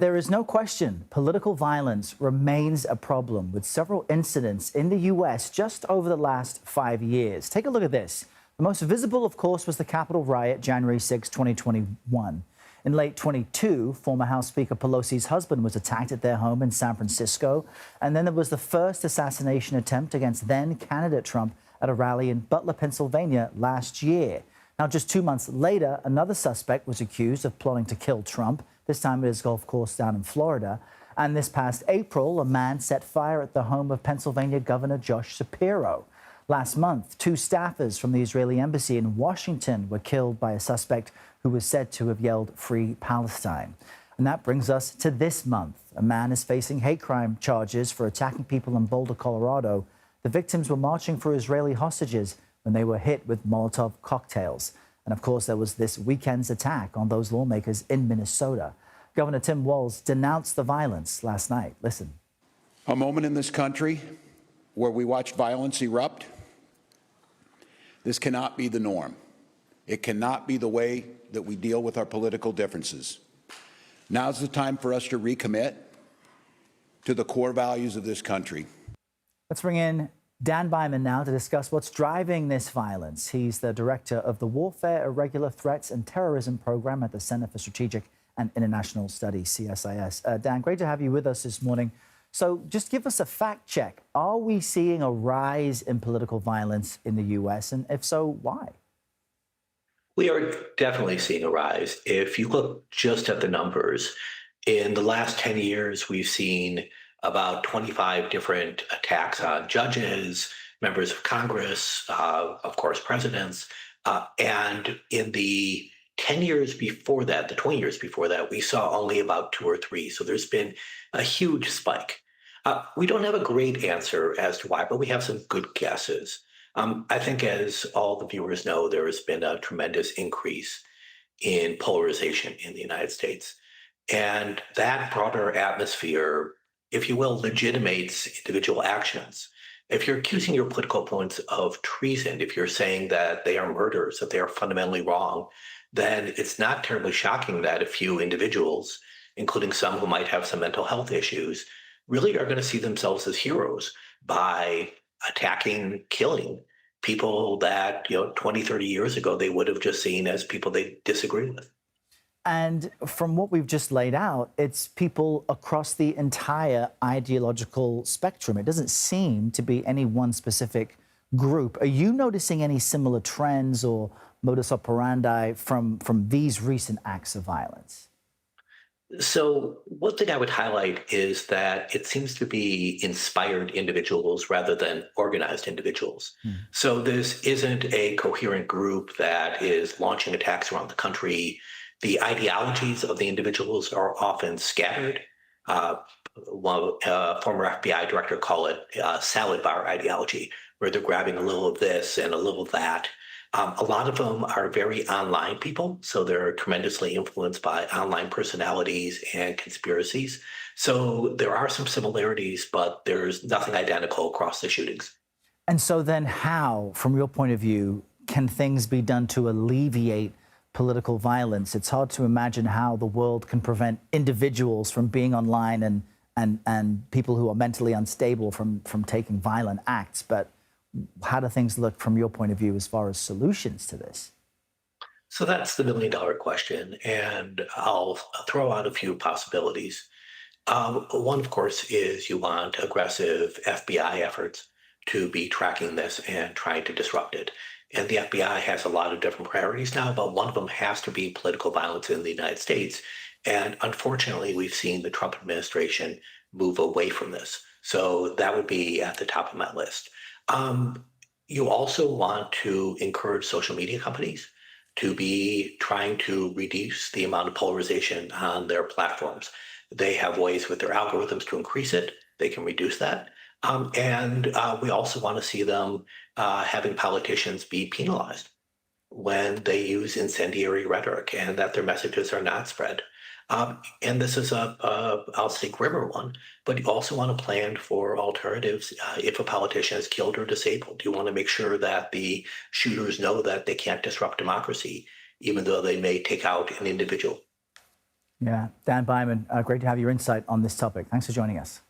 There is no question political violence remains a problem, with several incidents in the U.S. just over the last 5 years. Take a look at this. The most visible, of course, was the Capitol riot, January 6, 2021. In late 22, former House Speaker Pelosi's husband was attacked at their home in San Francisco. And then there was the first assassination attempt against then-candidate Trump at a rally in Butler, Pennsylvania last year. Now, just 2 months later, another suspect was accused of plotting to kill Trump, this time at his golf course down in Florida. And this past April, a man set fire at the home of Pennsylvania Governor Josh Shapiro. Last month, 2 staffers from the Israeli embassy in Washington were killed by a suspect who was said to have yelled "Free Palestine." And that brings us to this month. A man is facing hate crime charges for attacking people in Boulder, Colorado. The victims were marching for Israeli hostages when they were hit with Molotov cocktails. And of course, there was this weekend's attack on those lawmakers in Minnesota. Governor Tim Walz denounced the violence last night. Listen. A moment in this country where we watched violence erupt. This cannot be the norm. It cannot be the way that we deal with our political differences. Now's the time for us to recommit to the core values of this country. Let's bring in Dan Byman now to discuss what's driving this violence. He's the director of the Warfare, Irregular Threats and Terrorism Program at the Center for Strategic and International Studies, CSIS. Dan, great to have you with us this morning. So just give us a fact check. Are we seeing a rise in political violence in the U.S.? And if so, why? We are definitely seeing a rise. If you look just at the numbers, in the last 10 years, we've seen about 25 different attacks on judges, members of Congress, of course, presidents. And in the 10 years before that, the 20 years before that, we saw only about 2 or 3. So there's been a huge spike. We don't have a great answer as to why, but we have some good guesses. I think, as all the viewers know, there has been a tremendous increase in polarization in the United States. And that broader atmosphere, if you will, legitimates individual actions. If you're accusing your political opponents of treason, if you're saying that they are murderers, that they are fundamentally wrong, then it's not terribly shocking that a few individuals, including some who might have some mental health issues, really are going to see themselves as heroes by attacking, killing people that, 20, 30 years ago, they would have just seen as people they disagreed with. And from what we've just laid out, it's people across the entire ideological spectrum. It doesn't seem to be any one specific group. Are you noticing any similar trends or modus operandi from these recent acts of violence? So one thing I would highlight is that it seems to be inspired individuals rather than organized individuals. So this isn't a coherent group that is launching attacks around the country. The ideologies of the individuals are often scattered. Former FBI director called it salad bar ideology, where they're grabbing a little of this and a little of that. A lot of them are very online people, so they're tremendously influenced by online personalities and conspiracies. So there are some similarities, but there's nothing identical across the shootings. And so then how, from your point of view, can things be done to alleviate political violence? It's hard to imagine how the world can prevent individuals from being online and people who are mentally unstable from taking violent acts. But how do things look from your point of view as far as solutions to this? So that's the million-dollar question, and I'll throw out a few possibilities. One, of course, is you want aggressive FBI efforts to be tracking this and trying to disrupt it. And the FBI has a lot of different priorities now, but one of them has to be political violence in the United States. And unfortunately, we've seen the Trump administration move away from this. So that would be at the top of my list. You also want to encourage social media companies to be trying to reduce the amount of polarization on their platforms. They have ways with their algorithms to increase it. They can reduce that. And we also want to see them having politicians be penalized when they use incendiary rhetoric and that their messages are not spread. And this is I'll say, grimmer one, but you also want to plan for alternatives if a politician is killed or disabled. You want to make sure that the shooters know that they can't disrupt democracy, even though they may take out an individual. Yeah, Dan Byman, great to have your insight on this topic. Thanks for joining us.